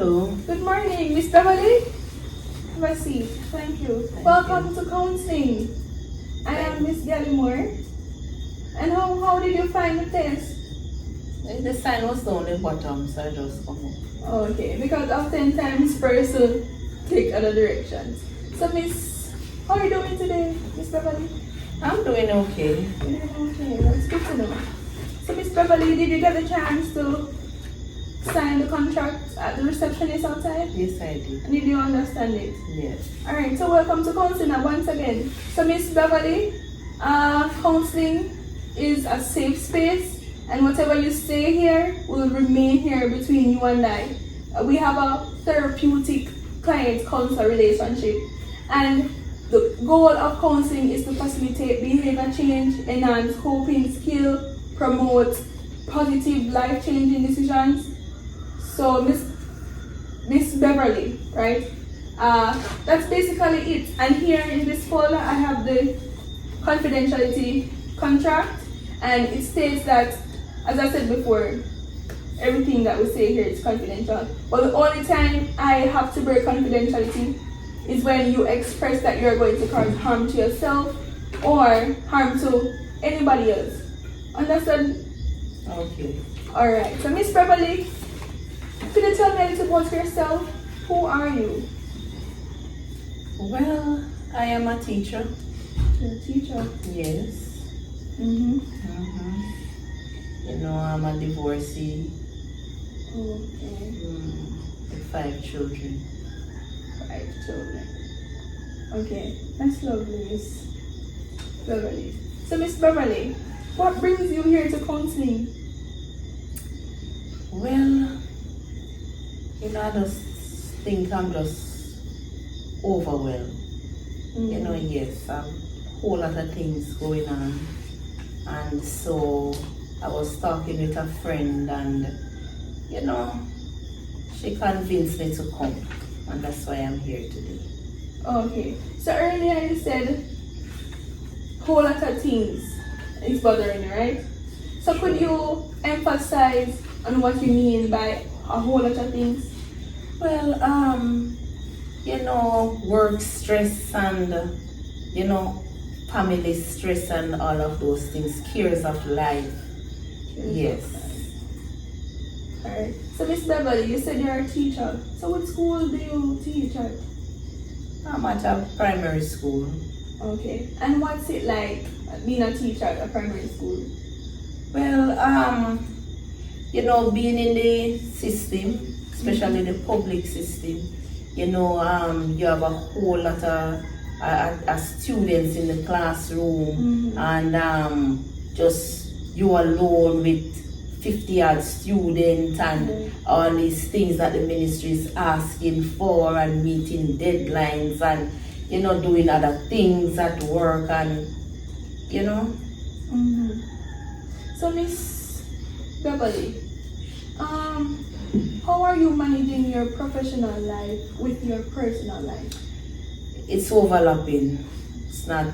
Hello. Good morning, Miss Beverly. Have a seat. Thank you. Welcome to counseling. I am Miss Gallimore. And how did you find the test? The sign was down the bottom, so I just come up. Okay, because oftentimes person take other directions. So Miss, how are you doing today, Miss Beverly? I'm doing okay. You're doing okay, that's good to know. So Miss Beverly, did you get the chance to sign the contract at the receptionist outside? Yes, I did. And did you understand it? Yes. Alright, so welcome to counseling once again. So Miss Beverly, counseling is a safe space, and whatever you say here will remain here between you and I. We have a therapeutic client-counselor relationship, and the goal of counseling is to facilitate behavior change, enhance coping skill, promote positive life-changing decisions. So Miss Beverly, right? That's basically it. And here in this folder, I have the confidentiality contract, and it states that, as I said before, everything that we say here is confidential. But the only time I have to break confidentiality is when you express that you're going to cause harm to yourself or harm to anybody else. Understand? Okay. Alright, so Miss Beverly, can you tell me a little about yourself? Who are you? Well, I am a teacher. You're a teacher. Yes. Mm-hmm. You know, I'm a divorcee Okay. with 5 children. 5 children. Okay, that's lovely, Miss Beverly. So Miss Beverly, what brings you here to counseling? Well, you know, I just think I'm just overwhelmed. You know, yes, a whole lot of things going on. And so I was talking with a friend, and, you know, she convinced me to come. And that's why I'm here today. Okay, so earlier you said whole lot of things is bothering you, right? So could you emphasize on what you mean by a whole lot of things? Well, you know, work stress and, you know, family stress and all of those things, cares of life. Yes. Alright. So Miss Beverly, you said you're a teacher. So what school do you teach at? I'm at a primary school. Okay. And what's it like being a teacher at a primary school? Well, you know, being in the system, especially the public system, you know, you have a whole lot of students in the classroom, and just you alone with 50-odd students and all these things that the ministry is asking for, and meeting deadlines, and, you know, doing other things at work, and, you know. So Miss Beverly, how are you managing your professional life with your personal life? It's overlapping. It's not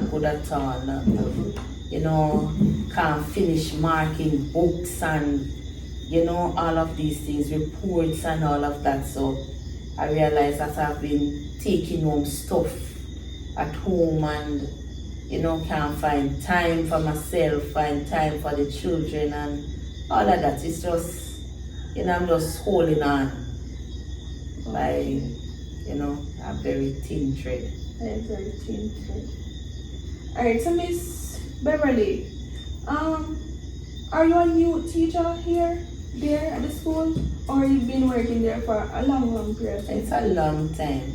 good at all. Not good. You know, can't finish marking books and, you know, all of these things, reports and all of that. So I realized that I've been taking home stuff at home, and, you know, can't find time for myself, find time for the children, and all of that. It's just, you know, I'm just holding on by, you know, a very thin thread. A very thin thread. Alright, so Miss Beverly, are you a new teacher there at the school, or you've been working there for a long period of time? It's a long time.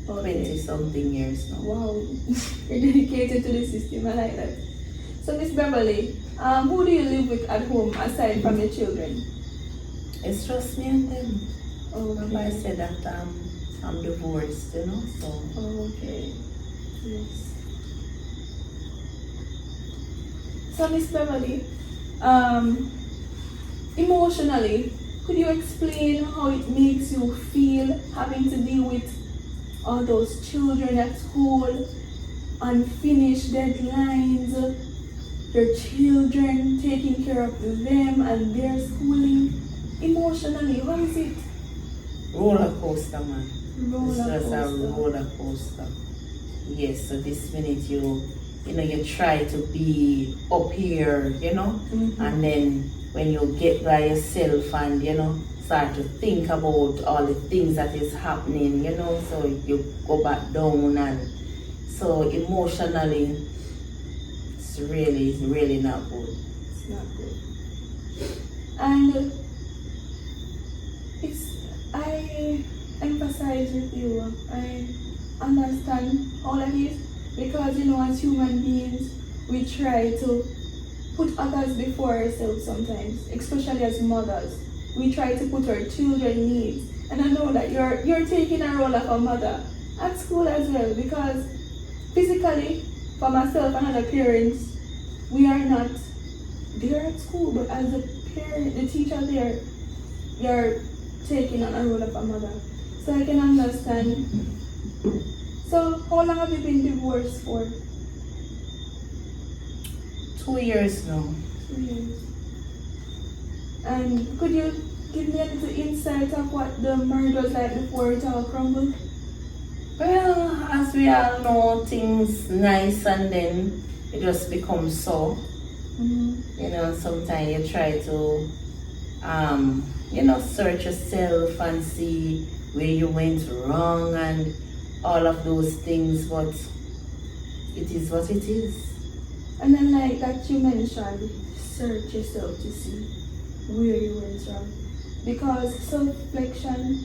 Okay. 20-something years now. Wow, you're dedicated to the system. I like that. So Miss Beverly, who do you live with at home aside from your children? It's just me and them. Okay. I said that I'm divorced, you know, so. Okay. Yes. So Miss Beverly, emotionally, could you explain how it makes you feel having to deal with all those children at school, unfinished deadlines, your children, taking care of them and their schooling? Emotionally, how is it? roller coaster, man. Roller It's just a coaster. roller coaster. Yes, so this minute you try to be up here, and then when you get by yourself and, start to think about all the things that is happening, so you go back down, and so emotionally, it's really not good. It's not good. And I emphasize with you, I understand all of this because, as human beings, we try to put others before ourselves sometimes, especially as mothers. We try to put our children's needs. And I know that you're taking a role of a mother at school as well, because physically, for myself and other parents, we are not there at school, but as a parent, the teacher there, you're taking on a role of a mother. So I can understand. So how long have you been divorced for? 2 years now. 2 years. And could you give me a little insight of what the marriage was like before it all crumbled? Well, as we all know, things nice and then it just becomes so. Sometimes you try to, search yourself and see where you went wrong and all of those things, but it is what it is. And then like that you mentioned, search yourself to see where you went wrong. Because self-reflection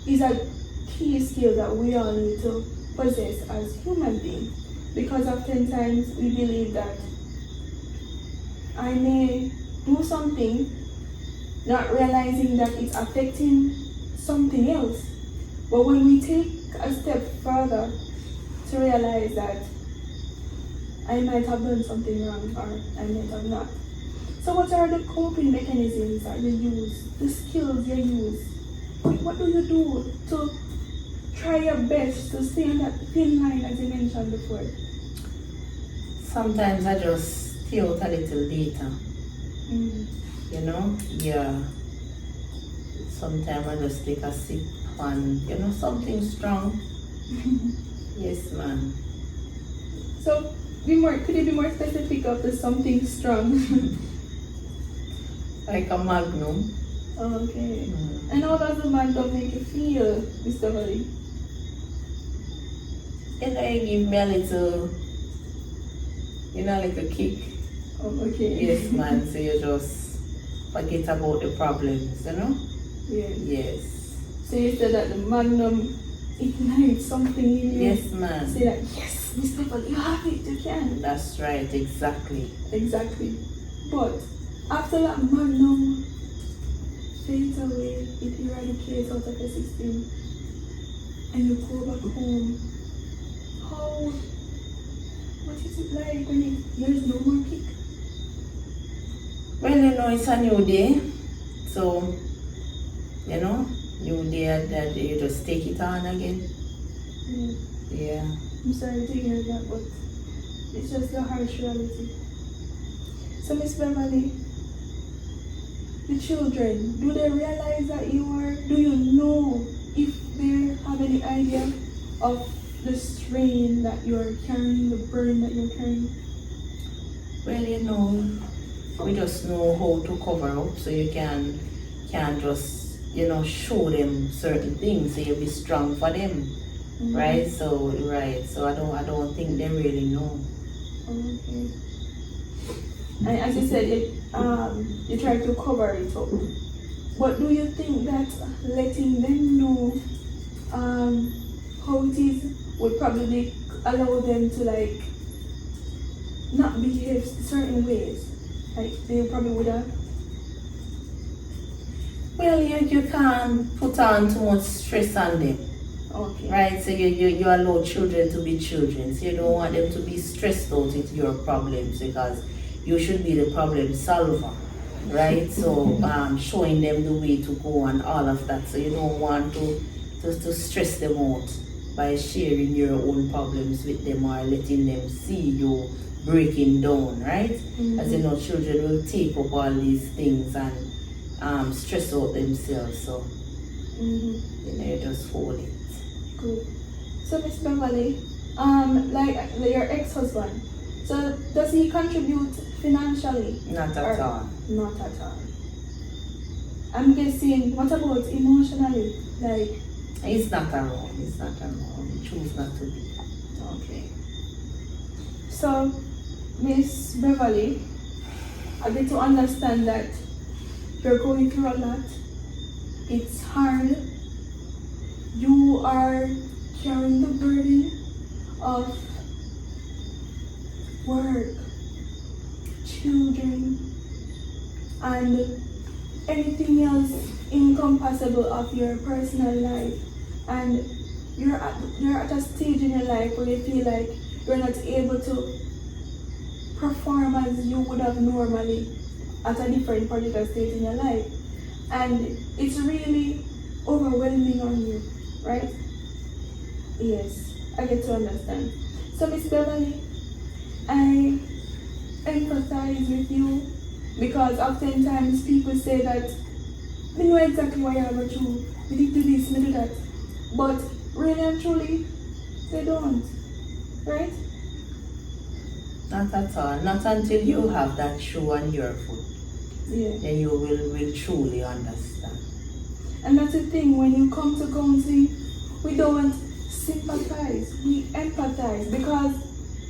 is a key skill that we all need to possess as human beings. Because oftentimes we believe that I may do something not realizing that it's affecting something else. But when we take a step further to realize that I might have done something wrong or I might have not. So what are the coping mechanisms that you use, the skills you use? What do you do to try your best to stay on that thin line as you mentioned before? Sometimes I just stay out a little later. Yeah. Sometimes I just take a sip and, something strong. Yes, man. So could you be more specific of the something strong? Like a magnum. Okay. And how does the magnum make you feel, Mr. Valley? It give me a little, like a kick. Oh, okay. Yes, man. So you just forget about the problems, Yeah. Yes. So you said that the magnum ignites something in you. Yes, man. Say that, yes, Mr. Valley, you have it, you can. That's right, exactly. Exactly. But after that magnum fades away, it eradicates out of your system, and you go back home. What is it like when there's no more kick? Well, it's a new day. So, new day that you just take it on again. Yeah. I'm sorry to hear that, but it's just the harsh reality. So, Miss Beverly, the children, do they realize that do you know if they have any idea of the strain that you're carrying, the burden that you're carrying? Well, we just know how to cover up, so you can't just, show them certain things, so you'll be strong for them. Right? So I don't think they really know. Okay. And as you said, you try to cover it up. But do you think that letting them know how it is would probably allow them to not behave certain ways? Like they probably would have? Well, you can't put on too much stress on them. Okay. Right? So you allow children to be children. So you don't want them to be stressed out with your problems, because you should be the problem solver. Right? So showing them the way to go and all of that. So you don't want to stress them out by sharing your own problems with them or letting them see you breaking down, right? As you know, children will take up all these things and stress out themselves. So Mm-hmm. You know, you just hold it. Good. So, Miss Beverly, like your ex-husband, so does he contribute financially? Not at all. Not at all. I'm guessing, what about emotionally? Like, He's not around. He's not around. He choose not to be. okay. So, Miss Beverly, I get to understand that you're going through a lot. It's hard. You are carrying the burden of work, children, and anything else incompassable of your personal life. And you're at a stage in your life where you feel like you're not able to perform as you would have normally at a different particular stage in your life. And it's really overwhelming on you, right? Yes, I get to understand. So, Miss Beverly, I empathize with you because oftentimes people say that I know exactly why I go through, we did do this, we do that. But really and truly, they don't, right? Not at all. Not until you have that shoe on your foot. Yeah. Then you will truly understand. And that's the thing, when you come to counseling, we don't sympathize, we empathize because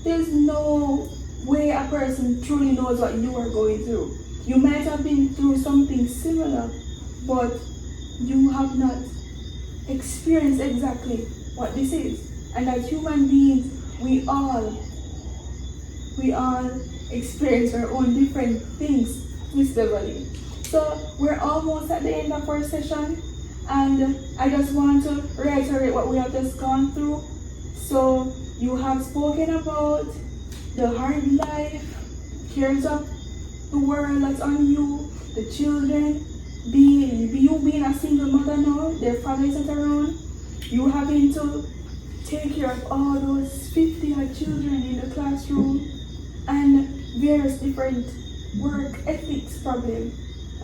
there's no way a person truly knows what you are going through. You might have been through something similar, but you have not experienced exactly what this is. And as human beings, we all experience our own different things, Miss Beverly. So we're almost at the end of our session, and I just want to reiterate what we have just gone through. So you have spoken about the hard life, cares of the world that's on you, the children, you being a single mother now, their father isn't around, you having to take care of all those 50 odd children in the classroom, and various different work ethics problems.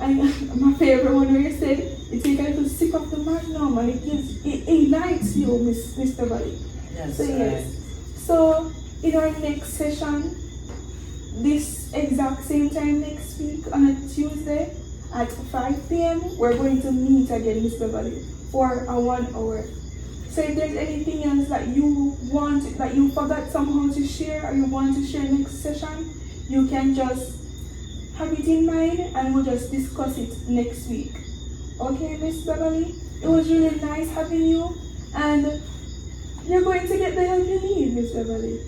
And my favorite one where you said you take a little sip of the magnum and it ignites you, Mr. Beverly. Yes, So right. yes. So in our next session, this exact same time next week on a Tuesday at 5 p.m. we're going to meet again, Miss Beverly, for a 1 hour. So if there's anything else that you want, that you forgot somehow to share, or you want to share next session, you can just have it in mind and we'll just discuss it next week. Okay, Miss Beverly? It was really nice having you, and you're going to get the help you need, Miss Beverly.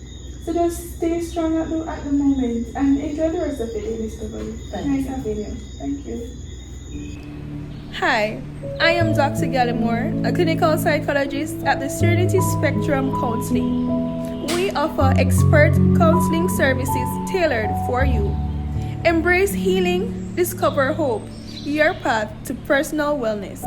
So just stay strong at the moment and enjoy the rest of the day, Miss Beverly. Nice having you. Thank you. Hi, I am Dr. Gallimore, a clinical psychologist at the Serenity Spectrum Counseling. We offer expert counseling services tailored for you. Embrace healing, discover hope, your path to personal wellness.